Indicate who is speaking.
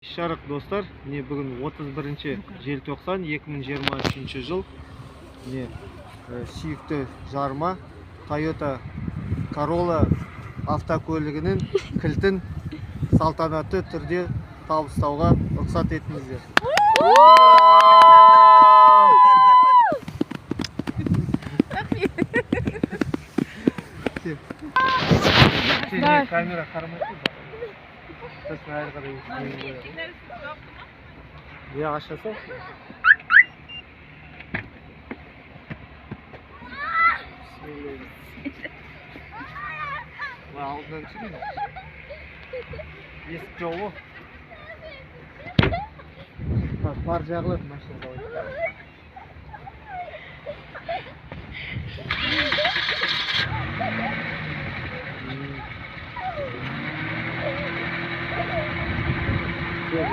Speaker 1: Шарық достар, не бүгін 31 желтоқсан 2023 жыл. Не сүйікті жарма Toyota Corolla автокөлігінің кілтін салтанатты түрде табыстауға рұқсат етіңіздер. Камера қарамайды. Сосын әрі қарай өтейін. Ашасың? Алдынан түсірейін. Есік жолы. Бар жағылады машина қалай. Все,